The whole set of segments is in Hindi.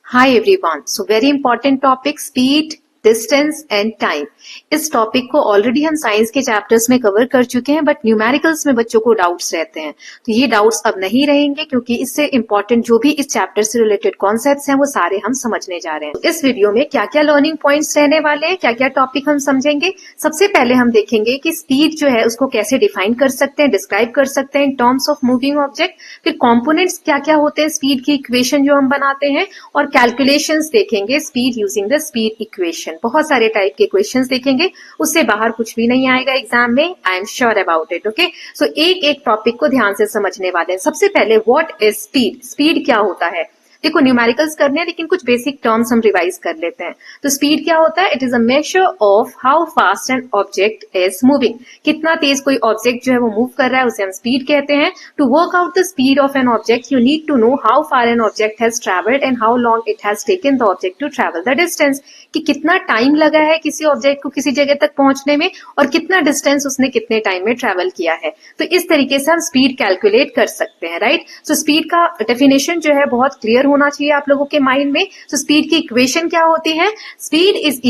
Hi everyone. So very important topic speed, distance and time. इस टॉपिक को ऑलरेडी हम साइंस के चैप्टर्स में कवर कर चुके हैं, बट न्यूमेरिकल्स में बच्चों को डाउट्स रहते हैं, तो ये डाउट्स अब नहीं रहेंगे क्योंकि इससे इंपॉर्टेंट जो भी इस चैप्टर से रिलेटेड कॉन्सेप्ट्स हैं वो सारे हम समझने जा रहे हैं। इस वीडियो में क्या क्या लर्निंग पॉइंट्स रहने वाले हैं, क्या क्या टॉपिक हम समझेंगे। सबसे पहले हम देखेंगे कि स्पीड जो है उसको कैसे डिफाइन कर सकते हैं, डिस्क्राइब कर सकते हैं in terms of moving object. फिर कॉम्पोनेंट्स क्या क्या होते हैं स्पीड की इक्वेशन जो हम बनाते हैं, और कैलकुलेशंस देखेंगे speed using the speed equation. बहुत सारे टाइप के क्वेश्चंस देखेंगे, उससे बाहर कुछ भी नहीं आएगा एग्जाम में, I am sure about it. Okay, so एक एक टॉपिक को ध्यान से समझने वाले हैं। सबसे पहले व्हाट इज स्पीड, स्पीड क्या होता है। देखो न्यूमेरिकल्स करने हैं लेकिन कुछ बेसिक टर्म्स हम रिवाइज कर लेते हैं। तो स्पीड क्या होता है, it is a measure of how fast an object is moving. कितना तेज कोई ऑब्जेक्ट जो है वो मूव कर रहा है उसे हम स्पीड कहते हैं। To work out the speed of an object you need to know how far an object has travelled and how long it has taken the object to travel the distance. कि कितना टाइम लगा है किसी ऑब्जेक्ट को किसी जगह तक पहुंचने में और कितना डिस्टेंस उसने कितने टाइम में ट्रेवल किया है। तो इस तरीके से हम स्पीड कैलकुलेट कर सकते हैं, राइट। सो स्पीड का डेफिनेशन जो है बहुत क्लियर होना चाहिए आप लोगों के माइंड में। सो स्पीड की इक्वेशन क्या होती है, speed is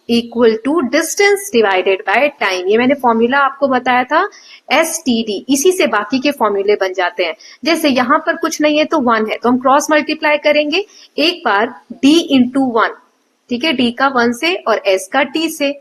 equal to distance divided by time. ये मैंने फॉर्मूला आपको बताया था STD, इसी से बाकी के फॉर्मूले बन जाते हैं। जैसे यहां पर कुछ नहीं है तो 1 है तो हम क्रॉस मल्टीप्लाई करेंगे एक बार D इंटू 1, ठीक है, D का 1 से और S का T से,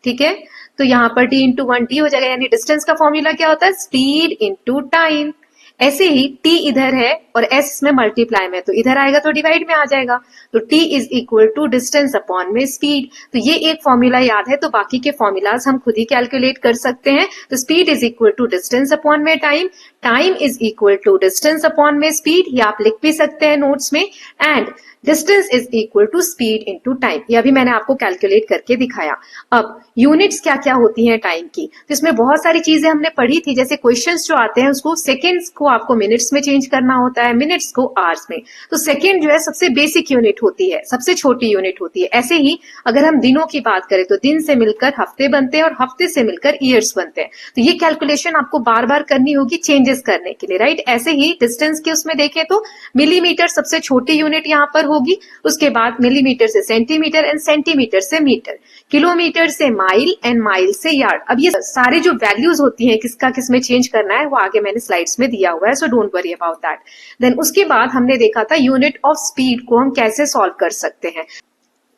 ठीक है। तो यहां पर D इंटू 1 D हो जाएगा, यानी डिस्टेंस का फॉर्मूला क्या होता है, स्पीड इंटू टाइम। ऐसे ही T इधर है और S इसमें मल्टीप्लाई में, तो इधर आएगा तो डिवाइड में आ जाएगा। तो T is equal to distance upon में स्पीड। तो ये एक फॉर्मूला याद है तो बाकी के फॉर्मूलाज हम खुद ही कैलकुलेट कर सकते हैं। तो speed is equal to distance upon में time, time is equal to distance upon में स्पीड, ये आप लिख भी सकते हैं नोट्स में। And distance is equal to speed into time, ये अभी मैंने आपको कैलकुलेट करके दिखाया। अब यूनिट्स क्या क्या होती हैं टाइम की, तो इसमें बहुत सारी चीजें हमने पढ़ी थी। जैसे क्वेश्चंस जो आते हैं उसको सेकेंड्स को आपको मिनट्स में चेंज करना होता है, मिनट्स को आवर्स में। तो सेकेंड जो है सबसे बेसिक यूनिट होती है, सबसे छोटी यूनिट होती है। ऐसे ही अगर हम दिनों की बात करें तो दिन से मिलकर हफ्ते बनते हैं और हफ्ते से मिलकर ईयर्स बनते हैं। तो ये कैलकुलेशन आपको बार बार करनी होगी चेंजेस करने के लिए, राइट। ऐसे ही डिस्टेंस के उसमें देखें तो मिलीमीटर सबसे छोटी यूनिट यहाँ पर होगी, उसके बाद मिलीमीटर से सेंटीमीटर एंड सेंटीमीटर से मीटर, किलोमीटर से माइल एंड माइल से यार्ड। अब ये सारे जो वैल्यूज होती हैं किसका किस में चेंज करना है वो आगे मैंने स्लाइड्स में दिया हुआ है, so don't worry about that. Then उसके बाद हमने देखा था यूनिट ऑफ स्पीड को हम कैसे सॉल्व कर सकते हैं।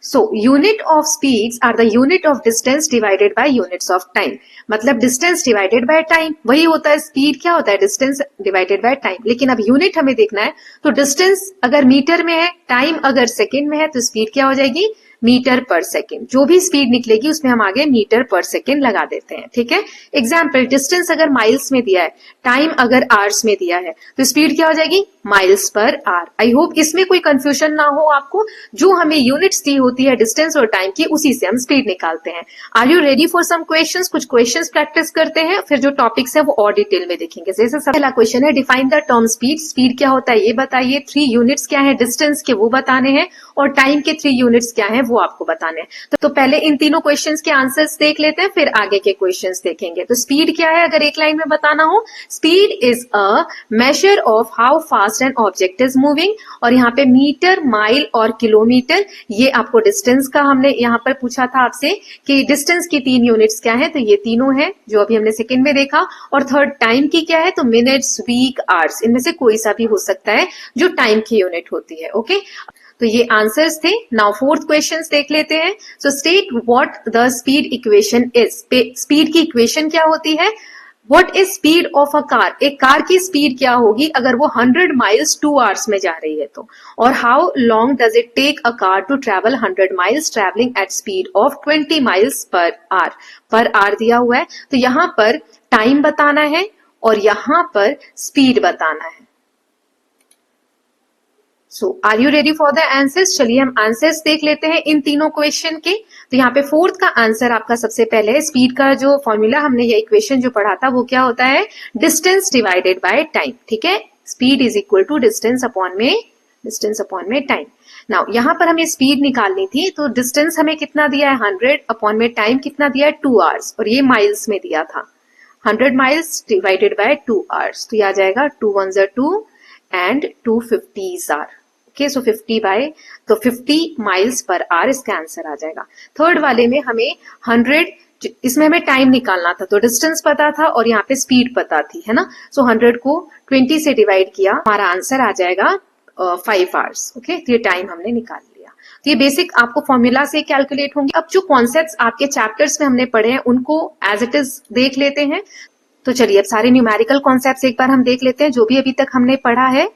So unit of speeds are the unit of distance divided by units of time। मतलब distance divided by time वही होता है स्पीड, क्या होता है distance divided by time। लेकिन अब यूनिट हमें देखना है तो डिस्टेंस अगर मीटर में है, टाइम अगर सेकेंड में है, तो स्पीड क्या हो जाएगी, मीटर पर सेकेंड। जो भी स्पीड निकलेगी उसमें हम आगे मीटर पर सेकेंड लगा देते हैं, ठीक है। एग्जाम्पल, डिस्टेंस अगर माइल्स में दिया है, टाइम अगर आवर्स में दिया है, तो स्पीड क्या हो जाएगी, miles per our. I hope इसमें कोई कंफ्यूजन ना हो आपको। जो हमें यूनिट्स दी होती है डिस्टेंस और टाइम की, उसी से हम स्पीड निकालते हैं। Are you ready for some questions, कुछ क्वेश्चंस प्रैक्टिस करते हैं, फिर जो टॉपिक्स है वो और डिटेल में देखेंगे। जैसे पहला क्वेश्चन है, define the term speed. Speed क्या होता है ये बताइए, 3 यूनिट्स क्या है डिस्टेंस के वो बताने हैं, और टाइम के 3 यूनिट्स क्या है वो आपको बताने हैं। तो पहले इन तीनों क्वेश्चंस के आंसर्स देख लेते हैं, फिर आगे के क्वेश्चंस देखेंगे। तो स्पीड क्या है अगर एक लाइन में बताना हो, speed is a measure of how fast an object is moving. और यहाँ पे मीटर, माइल और किलोमीटर, ये आपको डिस्टेंस का हमने यहाँ पर पूछा था आपसे कि डिस्टेंस की 3 यूनिट्स क्या है, तो ये तीनों है जो अभी हमने सेकंड में देखा। और थर्ड टाइम की क्या है, तो मिनट्स, वीक, आवर्स, इनमें से कोई सा भी हो सकता है जो टाइम की यूनिट होती है। ओके, तो ये आंसर्स थे। नाउ फोर्थ क्वेश्चंस देख लेते हैं। So state what the speed equation is. Speed की इक्वेशन क्या होती है, what is speed of a car, एक कार की स्पीड क्या होगी अगर वो 100 माइल्स 2 आवर्स में जा रही है तो। और how long does it take a car to travel 100 miles travelling at speed of 20 miles per hour. Per hour दिया हुआ है तो यहां पर टाइम बताना है और यहां पर स्पीड बताना है। So are you ready for the answers. चलिए हम आंसर्स देख लेते हैं इन तीनों क्वेश्चन के। तो यहाँ पे फोर्थ का आंसर आपका सबसे पहले है, स्पीड का जो फॉर्मूला हमने ये इक्वेशन जो पढ़ा था वो क्या होता है, डिस्टेंस डिवाइडेड बाय टाइम, ठीक है। Speed is equal to distance upon में टाइम। नाउ यहाँ पर हमें स्पीड निकालनी थी, तो डिस्टेंस हमें कितना दिया है 100 अपॉन में टाइम कितना दिया है 2 आवर्स, और ये माइल्स में दिया था 100 माइल्स डिवाइडेड बाय 2 आवर्स। तो ये आ जाएगा 2 1 2 एंड 2 50s आर। Okay, so 50 miles per hour इसका आंसर आ जाएगा। थर्ड वाले में हमें 100, इसमें हमें टाइम निकालना था, तो डिस्टेंस पता था और यहाँ पे स्पीड पता थी, है ना। सो 100 को 20 से डिवाइड किया, हमारा आंसर आ जाएगा 5 आवर्स। ओके, तो ये टाइम हमने निकाल लिया। तो ये बेसिक आपको फॉर्मूला से कैलकुलेट होंगे। अब जो कॉन्सेप्ट्स आपके चैप्टर्स में हमने पढ़े हैं उनको एज इट इज देख लेते हैं। तो चलिए अब सारे न्यूमेरिकल कॉन्सेप्ट्स एक बार हम देख लेते हैं जो भी अभी तक हमने पढ़ा है।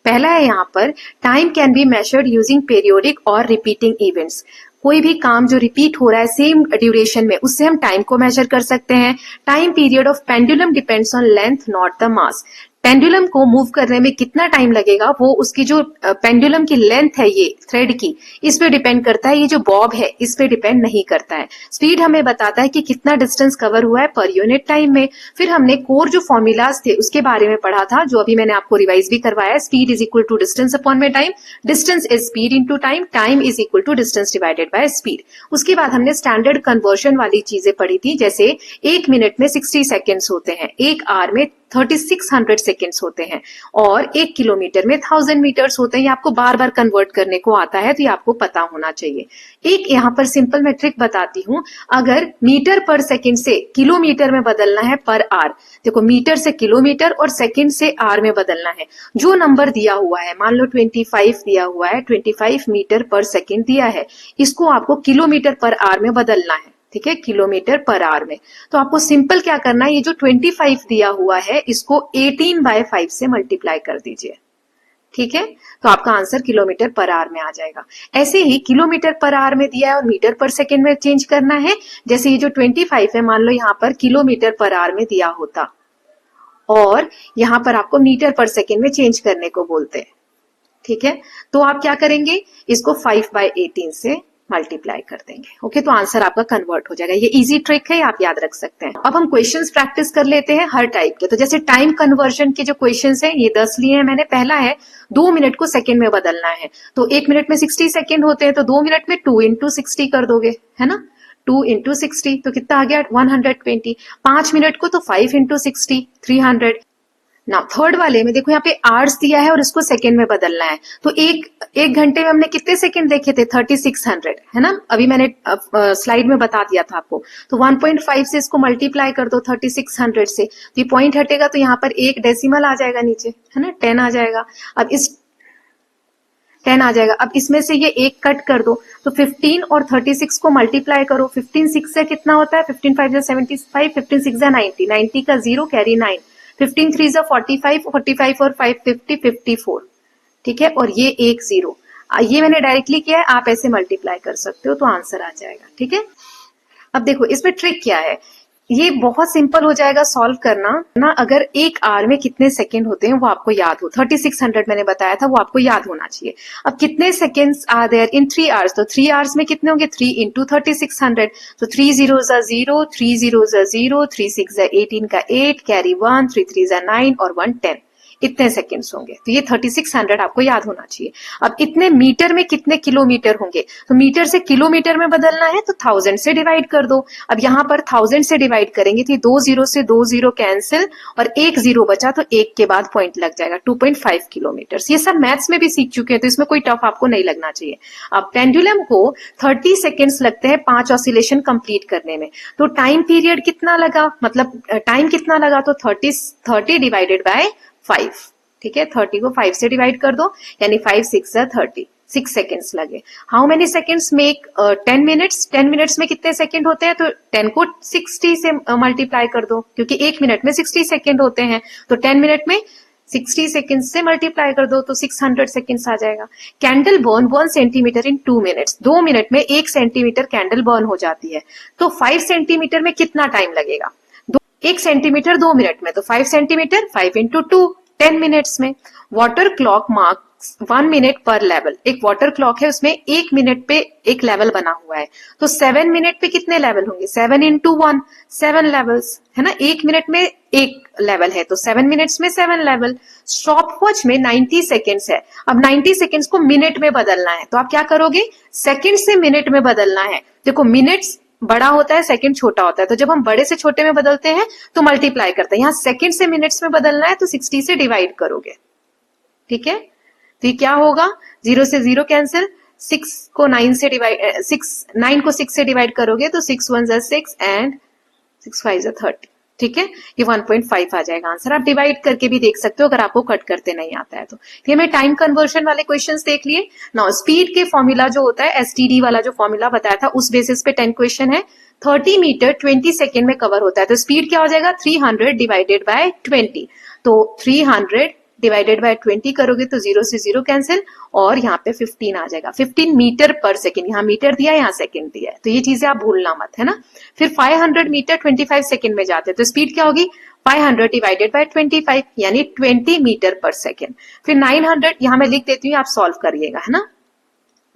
पहला है यहाँ पर, time can be measured using periodic और रिपीटिंग इवेंट्स। कोई भी काम जो रिपीट हो रहा है सेम ड्यूरेशन में, उससे हम टाइम को मेजर कर सकते हैं। Time period of pendulum depends on length not the mass. Pendulum को मूव करने में कितना टाइम लगेगा वो उसकी जो पेंडुलम की लेंथ है, ये थ्रेड की, इस पे डिपेंड करता है। ये जो बॉब है इस पे डिपेंड नहीं करता है। स्पीड हमें बताता है कि कितना डिस्टेंस कवर हुआ है पर यूनिट टाइम में। फिर हमने कोर जो फॉर्मूलाज थे उसके बारे में पढ़ा था, जो अभी मैंने आपको रिवाइज भी करवाया। Speed is equal to distance upon में time, distance is speed into time, time is equal to distance divided by speed. उसके बाद हमने स्टैंडर्ड कन्वर्जन वाली चीजें पढ़ी थी, जैसे 1 मिनट में 60 सेकेंड्स होते हैं, 1 आवर में 3600 सेकेंड्स होते हैं और 1 किलोमीटर में 1000 मीटर्स होते हैं। ये आपको बार बार कन्वर्ट करने को आता है, तो ये आपको पता होना चाहिए। एक यहाँ पर सिंपल मैं ट्रिक बताती हूँ। अगर मीटर पर सेकेंड से किलोमीटर में बदलना है पर आवर, देखो मीटर से किलोमीटर और सेकेंड से आवर में बदलना है। जो नंबर दिया हुआ है, मान लो 25 दिया हुआ है, 25 मीटर पर सेकेंड दिया है, इसको आपको किलोमीटर पर आवर में बदलना है। ठीक है, किलोमीटर पर आवर में। तो आपको सिंपल क्या करना है, ये जो 25 दिया हुआ है इसको 18/5 से मल्टीप्लाई कर दीजिए। ठीक है, तो आपका आंसर किलोमीटर पर आवर में आ जाएगा। ऐसे ही किलोमीटर पर आवर में दिया है और मीटर पर सेकेंड में चेंज करना है। जैसे ये जो 25 है, मान लो यहाँ पर किलोमीटर पर आवर में दिया होता और यहाँ पर आपको मीटर पर सेकेंड में चेंज करने को बोलते हैं। ठीक है, तो आप क्या करेंगे, इसको 5/18 से मल्टीप्लाई कर देंगे। ओके, तो आंसर आपका कन्वर्ट हो जाएगा। ये इजी ट्रिक है, आप याद रख सकते हैं। अब हम क्वेश्चंस प्रैक्टिस कर लेते हैं हर टाइप के। तो जैसे टाइम कन्वर्जन के जो क्वेश्चंस हैं, ये 10 लिए हैं मैंने। पहला है 2 मिनट को सेकंड में बदलना है, तो 1 मिनट में 60 सेकंड होते हैं, तो 2 मिनट में 2 इंटू 60 कर दोगे, है ना। 2 इंटू 60 तो कितना आ गया, 120। 5 मिनट को तो 5 इंटू 60, 300। ना थर्ड वाले में देखो यहाँ पे आवर्स दिया है और इसको सेकंड में बदलना है, तो एक घंटे में हमने कितने सेकंड देखे थे, 3600, है ना। अभी मैंने स्लाइड में बता दिया था आपको। तो 1.5 से इसको मल्टीप्लाई कर दो 3600 से, तो ये पॉइंट हटेगा तो यहाँ पर एक डेसिमल आ जाएगा नीचे, है ना, 10 आ जाएगा। अब इस 10 आ जाएगा। अब इसमें से ये एक कट कर दो, तो 15 और 36 को मल्टीप्लाई करो। 15 6 से कितना होता है, 15 5 से 75, 15 6 से 90, 90 का 0 कैरी 9, 15 3 से 45, 45 और 5 50, 54। ठीक है, और ये एक 0, ये मैंने डायरेक्टली किया है, आप ऐसे मल्टीप्लाई कर सकते हो तो आंसर आ जाएगा। ठीक है, अब देखो इसमें ट्रिक क्या है, ये बहुत सिंपल हो जाएगा सॉल्व करना ना। अगर 1 आवर में कितने सेकंड होते हैं वो आपको याद हो, 3600 मैंने बताया था, वो आपको याद होना चाहिए। अब कितने seconds are there in 3 hours, तो 3 आवर्स में कितने होंगे, 3 इंटू 3600, तो 3 0 0, 3 0 0, 3 6 18 का 8 कैरी 1, 3 3 9 और 1 10, इतने सेकंड्स होंगे। तो ये 3600 आपको याद होना चाहिए। अब इतने मीटर में कितने किलोमीटर होंगे, तो मीटर से किलोमीटर में बदलना है तो 1000 से डिवाइड कर दो। अब यहाँ पर 1000 से डिवाइड करेंगे तो 2 0 से 2 0 कैंसिल और 1 0 बचा, तो 1 के बाद पॉइंट लग जाएगा, 2.5 किलोमीटर। ये सब मैथ्स में भी सीख चुके हैं, तो इसमें कोई टफ आपको नहीं लगना चाहिए। अब पेंडुलम को 30 सेकेंड्स लगते हैं 5 ऑसिलेशन कंप्लीट करने में, तो टाइम पीरियड कितना लगा, मतलब टाइम कितना लगा, तो 30 डिवाइडेड बाय 5। ठीक है, 30 को 5 से डिवाइड कर दो, यानी 5 6 30, 6 सेकेंड्स लगे। How many seconds make 10 minutes, 10 minutes में कितने सेकेंड होते हैं, तो 10 को 60 से मल्टीप्लाई कर दो, क्योंकि 1 मिनट में 60 सेकेंड होते हैं, तो 10 मिनट में 60 सेकेंड से मल्टीप्लाई कर दो तो 600 सेकेंड्स आ जाएगा। कैंडल बर्न 1 सेंटीमीटर इन 2 मिनट्स, 2 मिनट में 1 सेंटीमीटर कैंडल बर्न हो जाती है, तो 5 सेंटीमीटर में कितना टाइम लगेगा, 1 सेंटीमीटर 2 मिनट में, तो 5 सेंटीमीटर 5 इंटू 2, 10 मिनट्स में। वाटर क्लॉक मार्क्स 1 मिनट पर लेवल, एक वाटर क्लॉक है उसमें 1 मिनट पे एक लेवल बना हुआ है, तो 7 मिनट पे कितने लेवल होंगे, 7 इंटू 1, 7 लेवल्स, है ना। 1 मिनट में एक लेवल है तो 7 मिनट्स में 7 लेवल। स्टॉप वॉच में 90 सेकेंड्स है, अब 90 सेकेंड्स को मिनट में बदलना है, तो आप क्या करोगे, सेकेंड से मिनट में बदलना है। देखो मिनट्स बड़ा होता है, सेकंड छोटा होता है, तो जब हम बड़े से छोटे में बदलते हैं तो मल्टीप्लाई करते हैं। यहाँ सेकंड से मिनट्स में बदलना है तो 60 से डिवाइड करोगे। ठीक है, तो ये क्या होगा, 0 से 0 कैंसिल, 6 को 9 से डिवाइड 9 को 6 से डिवाइड करोगे तो 6 1 जा 6 एंड 6 5 जा 30। ठीक है, ये 1.5 आ जाएगा आंसर। आप डिवाइड करके भी देख सकते हो अगर आपको कट करते नहीं आता है तो। ये मैं टाइम कन्वर्जन वाले क्वेश्चंस देख लिए। नाउ स्पीड के फॉर्मूला जो होता है एसटीडी वाला जो फॉर्मूला बताया था उस बेसिस पे 10 क्वेश्चन है। 30 मीटर 20 सेकेंड में कवर होता है तो स्पीड क्या हो जाएगा, 300 डिवाइडेड बाय 20। तो 300 डिवाइडेड बाय 20 करोगे तो 0 से 0 कैंसिल और यहाँ पे 15 आ जाएगा। 15 मीटर पर सेकेंड, यहाँ मीटर दिया है यहाँ सेकेंड दिया है, तो ये चीजें आप भूलना मत, है ना। फिर 500 मीटर 25 सेकेंड में जाते हैं तो स्पीड क्या होगी, 500 डिवाइडेड बाय 25 यानी 20 मीटर पर सेकेंड। फिर 900 यहाँ मैं लिख देती हूँ, आप सॉल्व करिएगा, है ना।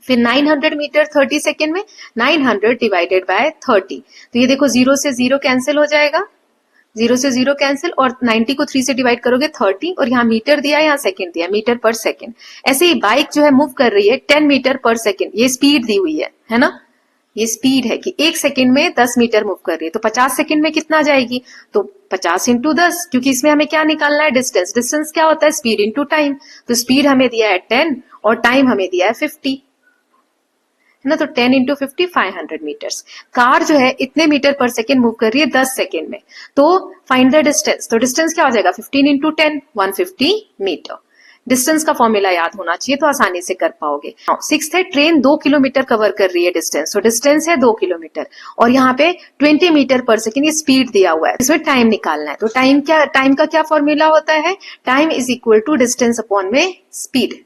फिर 900 मीटर 30 सेकेंड में 900 डिवाइडेड बाय 30, तो ये देखो 0 से 0 कैंसिल हो जाएगा, 0 से 0 कैंसिल और 90 को 3 से डिवाइड करोगे 30 और यहाँ मीटर दिया है यहाँ सेकंड दिया है, मीटर पर सेकंड। ऐसे ही बाइक जो है मूव कर रही है 10 मीटर पर सेकंड, ये स्पीड दी हुई है ना। ये स्पीड है कि 1 सेकंड में 10 मीटर मूव कर रही है, तो 50 सेकंड में कितना जाएगी, तो 50 इंटू 10, क्योंकि इसमें हमें क्या निकालना है, डिस्टेंस। डिस्टेंस क्या होता है, स्पीड इंटू टाइम। तो स्पीड हमें दिया है 10 और टाइम हमें दिया है 50, है ना। तो 10 इंटू 50 500 मीटर्स। कार जो है इतने मीटर पर सेकेंड मूव कर रही है 10 सेकेंड में, तो फाइंड द डिस्टेंस। तो डिस्टेंस क्या हो जाएगा, 15 इंटू 10 150 मीटर। डिस्टेंस का फॉर्मूला याद होना चाहिए तो आसानी से कर पाओगे। 6 है, ट्रेन 2 किलोमीटर कवर कर रही है डिस्टेंस, तो डिस्टेंस है 2 किलोमीटर और यहाँ पे 20 मीटर पर सेकेंड ये स्पीड दिया हुआ है, इसमें टाइम निकालना है। तो टाइम का क्या फॉर्मूला होता है, time is equal to distance upon में स्पीड।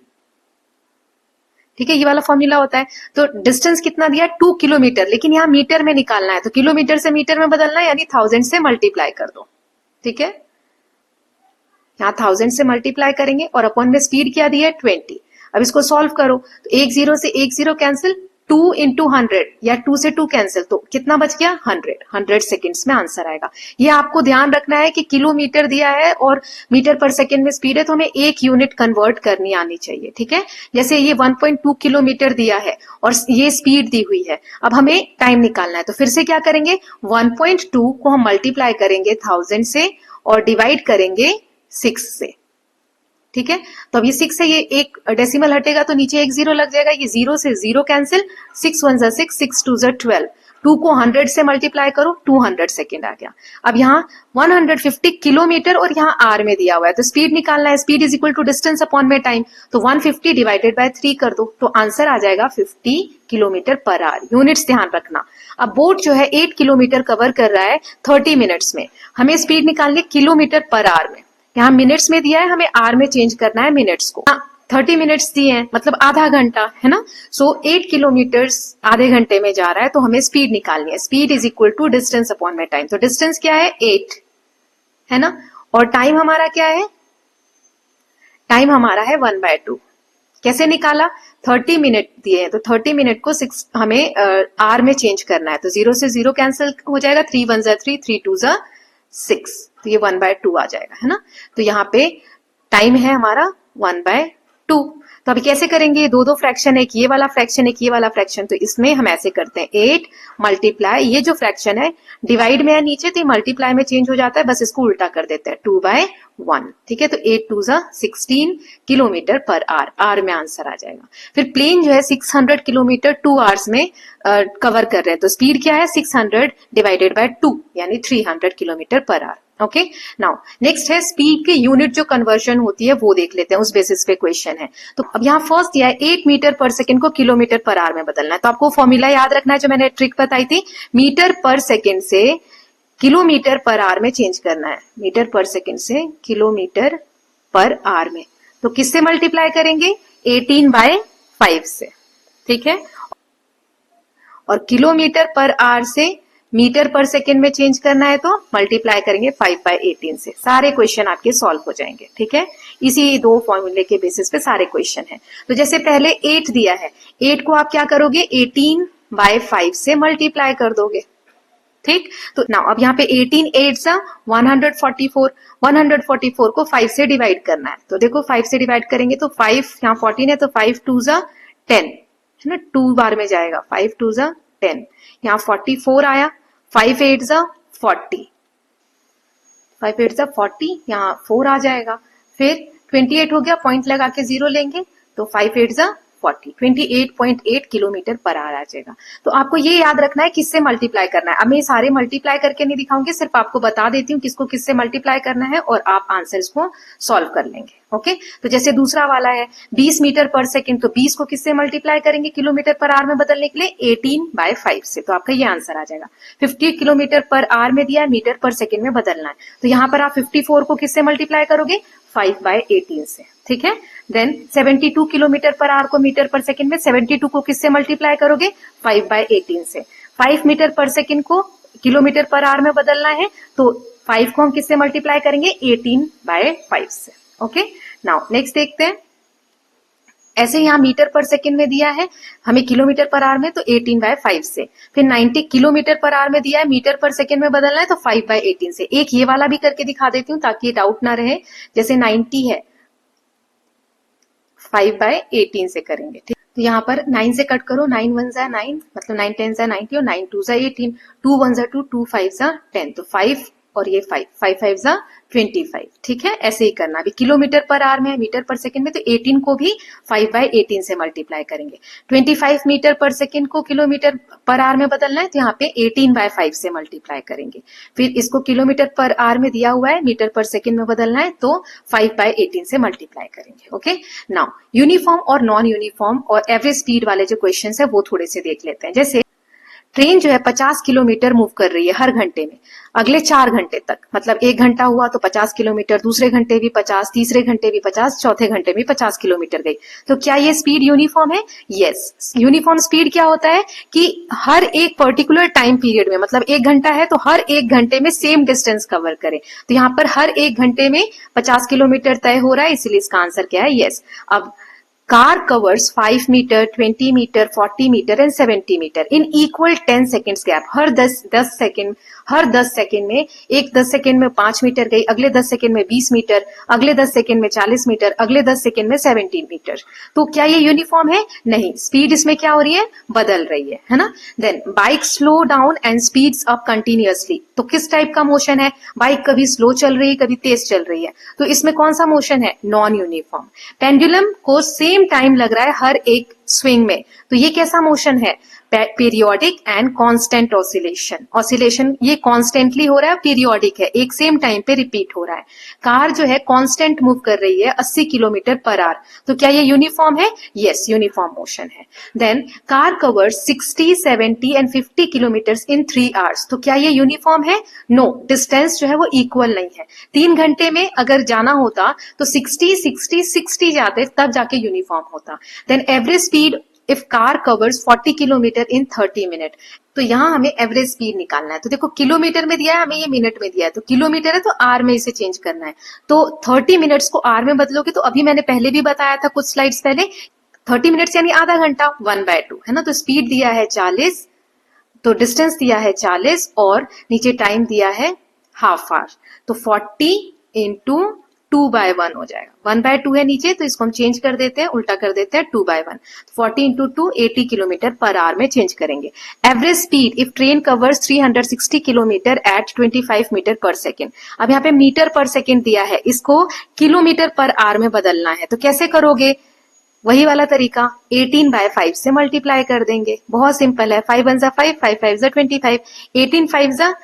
ठीक है, ये वाला फॉर्मूला होता है। तो डिस्टेंस कितना दिया, 2 किलोमीटर, लेकिन यहाँ मीटर में निकालना है तो किलोमीटर से मीटर में बदलना है, यानी 1000 से मल्टीप्लाई कर दो। ठीक है, यहाँ 1000 से मल्टीप्लाई करेंगे और अपॉन में स्पीड क्या दी है 20। अब इसको सॉल्व करो तो 1 0 से 1 0 कैंसिल, 2 इंटू 100 या 2 से 2 कैंसिल, तो कितना बच गया 100 सेकेंड्स में आंसर आएगा। ये आपको ध्यान रखना है कि किलोमीटर दिया है और मीटर पर सेकेंड में स्पीड है तो हमें एक यूनिट कन्वर्ट करनी आनी चाहिए। ठीक है, जैसे ये 1.2 किलोमीटर दिया है और ये स्पीड दी हुई है, अब हमें टाइम निकालना है तो फिर से क्या करेंगे, 1.2 को हम मल्टीप्लाई करेंगे 1000 से और डिवाइड करेंगे 6 से। ठीक है, तो अब ये 6 है, ये एक डेसिमल हटेगा तो नीचे एक 0 लग जाएगा, ये 0 से 0 कैंसिल, 6 1 जा 6 6 2 जा 12, 2 को 100 से मल्टीप्लाई करो 200 सेकेंड आ गया। अब यहाँ 150 किलोमीटर और यहाँ आर में दिया हुआ है तो स्पीड निकालना है, speed is equal to distance upon में टाइम, तो 150 डिवाइडेड बाय 3 कर दो तो आंसर आ जाएगा 50 किलोमीटर पर आवर। यूनिट्स ध्यान रखना। अब बोट जो है 8 किलोमीटर कवर कर रहा है 30 मिनट्स में, हमें स्पीड निकालनी किलोमीटर पर आवर में, यहाँ मिनट्स में दिया है, हमें आर में चेंज करना है मिनट्स को। 30 मिनट्स दिए हैं मतलब आधा घंटा, है ना। सो 8 किलोमीटर आधे घंटे में जा रहा है तो हमें स्पीड निकालनी है, speed is equal to distance upon में टाइम। तो डिस्टेंस क्या है 8, है ना, और टाइम हमारा क्या है, टाइम हमारा है 1/2। कैसे निकाला, 30 मिनट दिए हैं तो 30 मिनट को 6 हमें आर में चेंज करना है, तो 0 से 0 कैंसिल हो जाएगा, 3 1 जा 3 3 2 जा 6, तो ये 1/2 आ जाएगा, है ना। तो यहाँ पे टाइम है हमारा 1/2। तो अभी कैसे करेंगे, दो फ्रैक्शन है, एक ये वाला फ्रैक्शन एक ये वाला फ्रैक्शन, तो इसमें हम ऐसे करते हैं 8 मल्टीप्लाई, ये जो फ्रैक्शन है डिवाइड में है नीचे तो ये मल्टीप्लाई में चेंज हो जाता है, बस इसको उल्टा कर देते हैं 2/1। ठीक है, तो 8 2 जा 16 किलोमीटर पर आवर, आर में आंसर आ जाएगा। फिर प्लेन जो है 600 किलोमीटर 2 आवर्स में कवर कर रहे हैं तो स्पीड क्या है 600 डिवाइडेड बाय 2 यानी 300 kilometre per our. Okay, now next है स्पीड के यूनिट जो कन्वर्जन होती है वो देख लेते हैं, उस बेसिस पे क्वेश्चन है। तो अब यहाँ फर्स्ट दिया है 8 मीटर पर सेकेंड को किलोमीटर पर आवर में बदलना है, तो आपको फॉर्मूला याद रखना है जो मैंने ट्रिक बताई थी, मीटर पर सेकेंड से किलोमीटर पर आवर में चेंज करना है, मीटर पर सेकेंड से किलोमीटर पर आवर में, तो किससे मल्टीप्लाई करेंगे 18/5 से। ठीक है, और किलोमीटर पर आवर से मीटर पर सेकेंड में चेंज करना है तो मल्टीप्लाई करेंगे 5/18 से। सारे क्वेश्चन आपके सॉल्व हो जाएंगे। ठीक है, इसी दो फॉर्मूले के बेसिस पे सारे क्वेश्चन हैं। तो जैसे पहले 8 दिया है, 8 को आप क्या करोगे 18/5 से मल्टीप्लाई कर दोगे। ठीक, तो ना अब यहाँ पे 18 8 सा 144, 144 को 5 से डिवाइड करना है, तो देखो 5 से डिवाइड करेंगे तो 5 यहाँ 14 है तो 5 2 जा 10, है ना, 2 बार में जाएगा, 5 2 जा 10, यहाँ 44 आया, 5 8 जा 40, 5 8 जा 40, यहाँ 4 आ जाएगा, फिर 28 हो गया, पॉइंट लगा के 0 लेंगे तो 5 8 जा 40, 28.8 किलोमीटर पर आवर आ जाएगा। तो आपको ये याद रखना है किससे मल्टीप्लाई करना है। अब मैं सारे मल्टीप्लाई करके नहीं दिखाऊंगी, सिर्फ आपको बता देती हूँ किसको किससे मल्टीप्लाई करना है और आप आंसर्स को सॉल्व कर लेंगे। ओके, तो जैसे दूसरा वाला है 20 मीटर पर सेकंड, तो 20 को किससे मल्टीप्लाई करेंगे किलोमीटर पर आवर में बदलने के लिए? 18/5 से, तो आपका ये आंसर आ जाएगा। 50 किलोमीटर पर आवर में दिया है, मीटर पर सेकंड में बदलना है, तो यहाँ पर आप 54 को किससे मल्टीप्लाई करोगे? 5/18 से, ठीक है। देन 72 किलोमीटर पर आवर को मीटर पर सेकंड में 72 को किससे मल्टीप्लाई करोगे? 5/18 से। 5 मीटर पर सेकंड को किलोमीटर पर आवर में बदलना है, तो 5 को हम किससे मल्टीप्लाई करेंगे? 18/5 से। ओके, नाउ नेक्स्ट देखते हैं। ऐसे यहाँ मीटर पर सेकंड में दिया है हमें किलोमीटर पर आवर में, तो 18/5 से। फिर 90 किलोमीटर पर आवर में दिया है, मीटर पर सेकंड में बदलना है, तो 5/18 से। एक ये वाला भी करके दिखा देती हूँ ताकि डाउट ना रहे। जैसे 90 है, 5/18 से करेंगे, ठीक। तो यहाँ पर 9 से कट करो, 9 1 जा 9, मतलब 9 10 जा 90 और 9 2 जा 18, 2 1 जा 2, 2 5 जा 10, तो 5 और ये 5 5 5 जा 25, ठीक है। ऐसे ही करना। अभी किलोमीटर पर आवर में है, मीटर पर सेकंड में, तो 18 को भी 5/18 से मल्टीप्लाई करेंगे। 25 मीटर पर सेकंड को किलोमीटर पर आवर में बदलना है, तो यहाँ पे 18/5 से मल्टीप्लाई करेंगे। फिर इसको किलोमीटर पर आवर में दिया हुआ है, मीटर पर सेकंड में बदलना है, तो 5/18 से मल्टीप्लाई करेंगे। ओके, नाउ यूनिफॉर्म और नॉन यूनिफॉर्म और एवरेज स्पीड वाले जो क्वेश्चन है वो थोड़े से देख लेते हैं। जैसे ट्रेन जो है 50 किलोमीटर मूव कर रही है हर घंटे में अगले 4 घंटे तक, मतलब 1 घंटा हुआ तो 50 किलोमीटर, दूसरे घंटे भी 50, तीसरे घंटे भी 50, चौथे घंटे भी 50 किलोमीटर गई। तो क्या ये स्पीड यूनिफॉर्म है? यस। यूनिफॉर्म स्पीड क्या होता है कि हर एक पर्टिकुलर टाइम पीरियड में, मतलब 1 घंटा है तो हर 1 घंटे में सेम डिस्टेंस कवर करे। तो यहाँ पर हर 1 घंटे में 50 किलोमीटर तय हो रहा है, इसलिए इसका आंसर क्या है? यस। अब car covers 5 meter, 20 meter, 40 meter and 70 meter in equal 10 seconds gap। Her 10 second में, एक 10 सेकंड में 5 मीटर गई, अगले 10 सेकंड में 20 मीटर, अगले 10 सेकंड में 40 मीटर, अगले 10 सेकंड में 70 मीटर। तो क्या ये यूनिफॉर्म है? नहीं, स्पीड इसमें क्या हो रही है? बदल रही है ना। Then bike slow down and speeds up continuously, तो किस टाइप का मोशन है? बाइक कभी स्लो चल रही है, कभी तेज चल रही है, तो इसमें कौन सा मोशन है? Non uniform. पेंडुलम को सेम टाइम लग रहा है हर एक स्विंग में, तो ये कैसा मोशन है? Periodic and constant oscillation. Oscillation ये कॉन्स्टेंटली हो रहा है, पीरियोडिक है, एक सेम टाइम पे रिपीट हो रहा है। कार जो है कांस्टेंट मूव कर रही है 80 किलोमीटर पर आवर, तो क्या ये यूनिफॉर्म है? यस, यूनिफॉर्म मोशन है। Then car covers 60, 70 and 50 kilometre in 3 hours, तो क्या ये यूनिफॉर्म है? नो, डिस्टेंस जो है वो इक्वल नहीं है। 3 घंटे में अगर जाना होता तो 60, 60, 60 जाते, तब जाके यूनिफॉर्म होता। Then average speed if car covers 40 kilometre in 30 minute, तो यहाँ हमें एवरेज स्पीड निकालना है। तो देखो किलोमीटर में दिया है, हमें ये मिनट में दिया है, तो किलोमीटर है तो आर में इसे चेंज करना है। तो 30 मिनट्स को आर में बदलोगे, तो अभी मैंने पहले भी बताया था कुछ स्लाइड्स पहले, 30 मिनट्स यानी आधा घंटा, 1/2 है ना। तो स्पीड दिया है 40, तो डिस्टेंस दिया है 40 और नीचे टाइम दिया है हाफ आवर, तो 40 इंटू 2/1 हो जाएगा। 1/2 है नीचे, तो इसको हम चेंज कर देते हैं, उल्टा कर देते हैं 2/1। 40 इंटू 2 80 किलोमीटर पर आवर में चेंज करेंगे। Average speed if train covers 360 kilometre at 25 metre per second. अब यहाँ पे मीटर पर सेकेंड दिया है, इसको किलोमीटर पर आवर में बदलना है, तो कैसे करोगे? वही वाला तरीका, 18/5 से मल्टीप्लाई कर देंगे। बहुत सिंपल है, 5 1 जा 5, 5 5 जा 25, 18 5 जा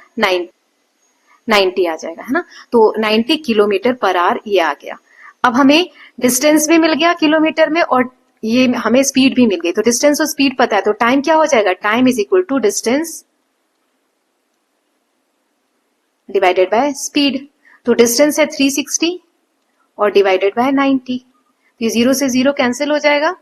90 आ जाएगा, है ना। तो 90 किलोमीटर पर आवर ये आ गया। अब हमें डिस्टेंस भी मिल गया किलोमीटर में और ये हमें स्पीड भी मिल गई। तो डिस्टेंस और स्पीड पता है, तो टाइम क्या हो जाएगा? Time is equal to distance divided by speed. तो डिस्टेंस है 360 और डिवाइडेड बाय 90, ये 0 से 0 कैंसिल हो जाएगा।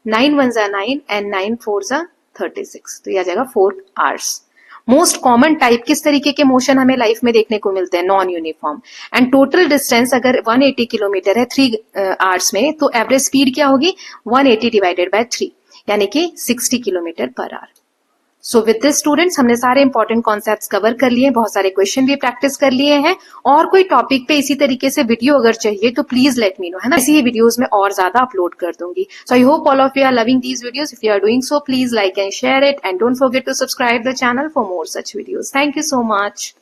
9 1 जा 9 एंड 9 4 जा 36, तो ये आ जाएगा 4 आवर्स। मोस्ट कॉमन टाइप किस तरीके के मोशन हमें लाइफ में देखने को मिलते हैं? Non uniform. And total distance अगर 180 किलोमीटर है 3 आवर्स में, तो एवरेज स्पीड क्या होगी? 180 डिवाइडेड बाय 3, यानी कि 60 kilometre per our. So with this students, हमने सारे इंपॉर्टेंट कॉन्सेप्ट्स कवर कर लिए, बहुत सारे क्वेश्चन भी प्रैक्टिस कर लिए हैं। और कोई टॉपिक पे इसी तरीके से वीडियो अगर चाहिए तो प्लीज लेट मी नो, है ना। इसी वीडियोस में और ज्यादा अपलोड कर दूंगी। So I hope all of you are loving these videos. If you are doing so, please like and share it and don't forget to subscribe the channel for more such videos. Thank you so much.